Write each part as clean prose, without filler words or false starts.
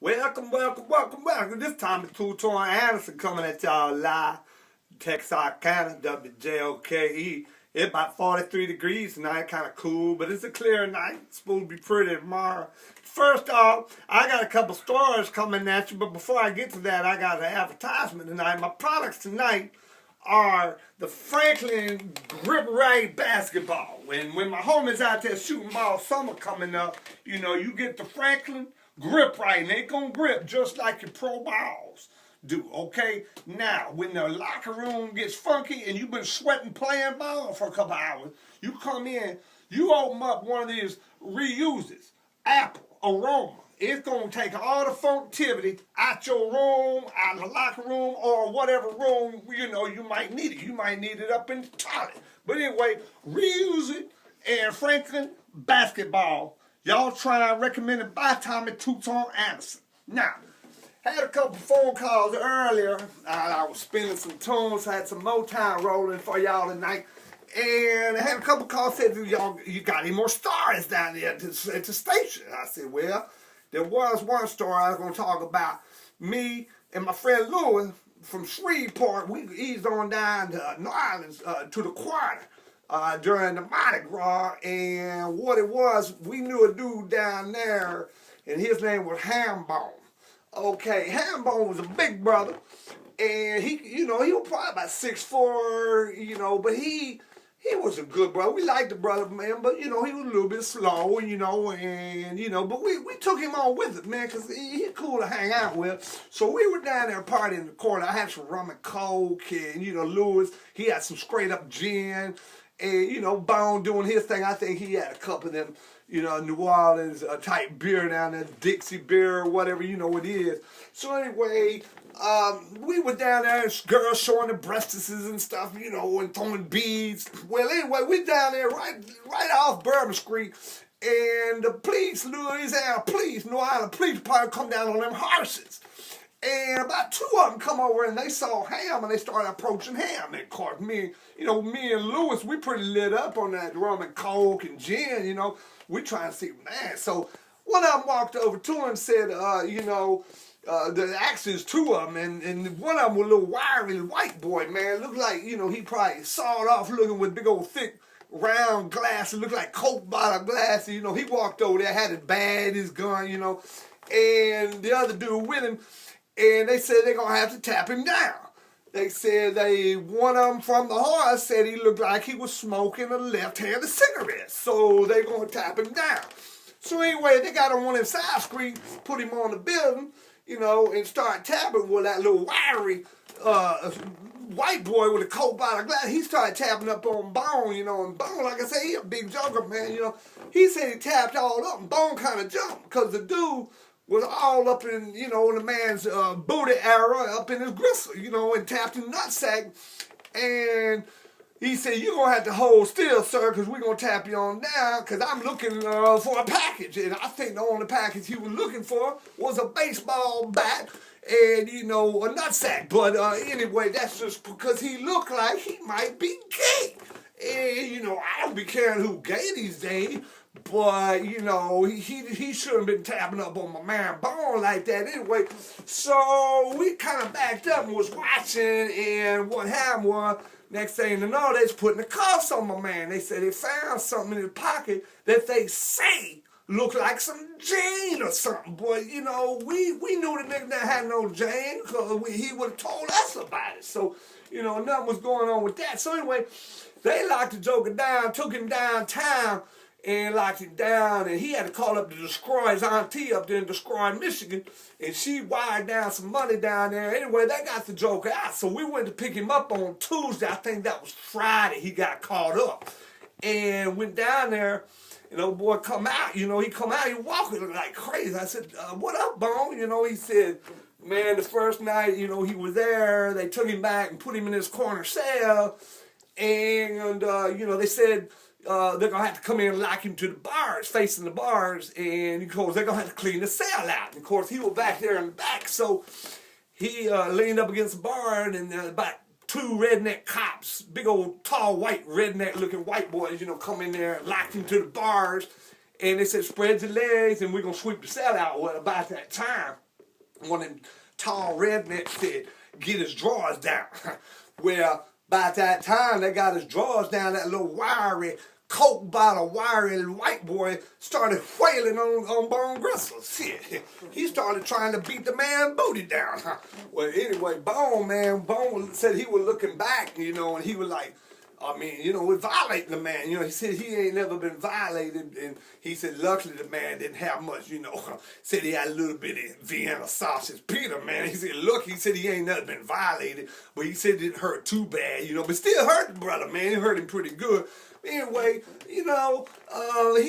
Welcome. This time it's Tutone Anderson coming at y'all live. Texarkana, WJOKE. It's about 43 degrees tonight, kind of cool, but it's a clear night. It's supposed to be pretty tomorrow. First off, I got a couple stories coming at you, but before I get to that, I got an advertisement tonight. My products tonight are the Franklin Grip Right basketball. And when my homies out there shooting ball summer coming up, you get the Franklin Grip Right, and they gonna grip just like your pro balls do, okay? Now, when the locker room gets funky and you've been sweating playing ball for a couple hours, you come in, you open up one of these RENUZIT, Apple, Aroma. It's going to take all the functivity out your room, out of the locker room, or whatever room, you might need it. You might need it up in the toilet. But anyway, RENUZIT and Franklin basketball. Y'all try and recommend it by Tommy Tutone Anderson. Now, had a couple phone calls earlier. I was spinning some tunes, had some Motown rolling for y'all tonight. And I had a couple calls said, y'all, you got any more stars down there at the station? I said, well, there was one story I was going to talk about. Me and my friend Louis from Shreveport, we eased on down to Nawlins to the quarter during the Mardi Gras. And what it was, we knew a dude down there, and his name was Hambone. Okay, Hambone was a big brother, and he was probably about 6'4", but he was a good brother. We liked the brother, man, but, he was a little bit slow, but we took him on with it, man, because he's cool to hang out with. So we were down there partying in the corner. I had some rum and coke, and, Louis, he had some straight-up gin, and, Bone doing his thing. I think he had a couple of them, New Orleans type beer down there, Dixie beer or whatever, what it is. So anyway, we were down there, and girls showing their breasts and stuff, and throwing beads. Well, anyway, we down there right off Bourbon Street, and the police, Louisiana police, New Orleans police department come down on them horses. And about two of them come over and they saw Ham and they started approaching Ham. And of course, me and Louis, we pretty lit up on that rum and coke and gin, we trying to see, man. So one of them walked over to him and said, the actually is two of them, and one of them was a little wiry white boy, man. Looked like, he probably sawed off looking with big old thick round glasses, looked like Coke bottle glasses, he walked over there, had his bag, his gun, and the other dude with him. And they said they're going to have to tap him down. They said one of them from the horse said he looked like he was smoking a left-handed cigarette. So they're going to tap him down. So anyway, they got on one of them side streets, put him on the building, and started tapping with that little wiry white boy with a coat bottle glass. He started tapping up on Bone, and Bone, like I say, he a big joker, man, He said he tapped all up, and Bone kind of jumped because the dude was all up in, the man's booty area, up in his gristle, and tapped his nutsack. And he said, you're going to have to hold still, sir, because we're going to tap you on down, because I'm looking for a package. And I think the only package he was looking for was a baseball bat and, a nutsack. But anyway, that's just because he looked like he might be gay. And, I don't be caring who gay these days. But, he shouldn't have been tapping up on my man Bone like that anyway. So we kind of backed up and was watching, and what happened was, next thing you know, they was putting the cuffs on my man. They said they found something in his pocket that they say looked like some Jane or something. But, we knew the nigga that had no Jane because he would have told us about it. So, nothing was going on with that. So anyway, they locked the joker down, took him downtown, and locked him down, and he had to call up to destroy his auntie up there in Destroy, Michigan, and she wired down some money down there. Anyway, they got the joker out, so we went to pick him up on Tuesday. I think that was Friday. He got caught up, and went down there, and old boy come out. He come out, he walking like crazy. I said, what up, Bone? He said, man, the first night, he was there. They took him back and put him in his corner cell, and they said, they're going to have to come in and lock him to the bars, facing the bars, and of course they're going to have to clean the cell out. And of course he was back there in the back, so he leaned up against the bar, and about two redneck cops, big old tall white redneck looking white boys, come in there and locked him to the bars, and they said spread your legs and we're going to sweep the cell out. Well, about that time, one of them tall rednecks said, get his drawers down. Well, by that time they got his drawers down, that little wiry, coke bottle, wiry white boy started wailing on Bone Gristle. Shit, he started trying to beat the man booty down. Well, anyway, Bone said he was looking back, and he was like, we're violating the man. He said he ain't never been violated, and he said luckily the man didn't have much, Said he had a little bit of Vienna sausage Peter, man. He said, look, he said he ain't never been violated, but he said it didn't hurt too bad, but still hurt the brother, man. It hurt him pretty good. Anyway, he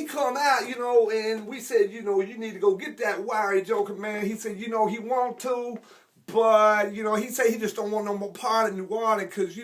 come out, and we said, you need to go get that wiry joker, man. He said, he want to, but, he said he just don't want no more part of New Orleans because,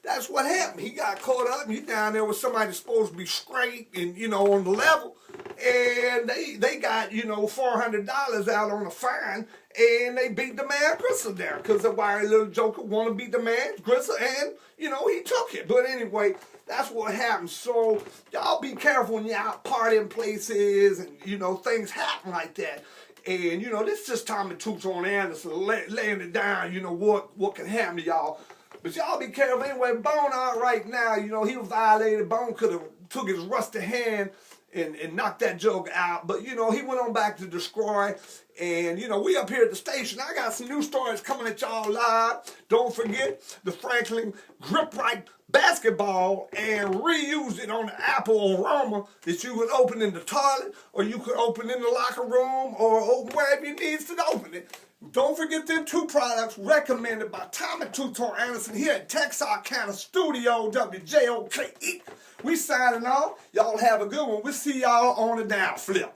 that's what happened. He got caught up and he down there with somebody that's supposed to be straight and, on the level. And they got, $400 out on a fine and they beat the man Gristle down because the wiry little joker want to beat the man Gristle and, he took it. But anyway, that's what happened. So y'all be careful when you're out partying places and, things happen like that. And, this is just Tommy Tutone Anderson laying it down, what can happen to y'all. But y'all be careful. Anyway, Bone out right now, he was violated. Bone could have took his rusty hand and knocked that joke out. But, he went on back to destroy. And, we up here at the station. I got some new stories coming at y'all live. Don't forget the Franklin Grip Right basketball and reuse it on the Apple Aroma that you could open in the toilet or you could open in the locker room or open wherever you need to open it. Don't forget them two products recommended by Tommy Tutone Anderson here at Texarkana Studio, WJOKE. We signing off. Y'all have a good one. We'll see y'all on the downflip.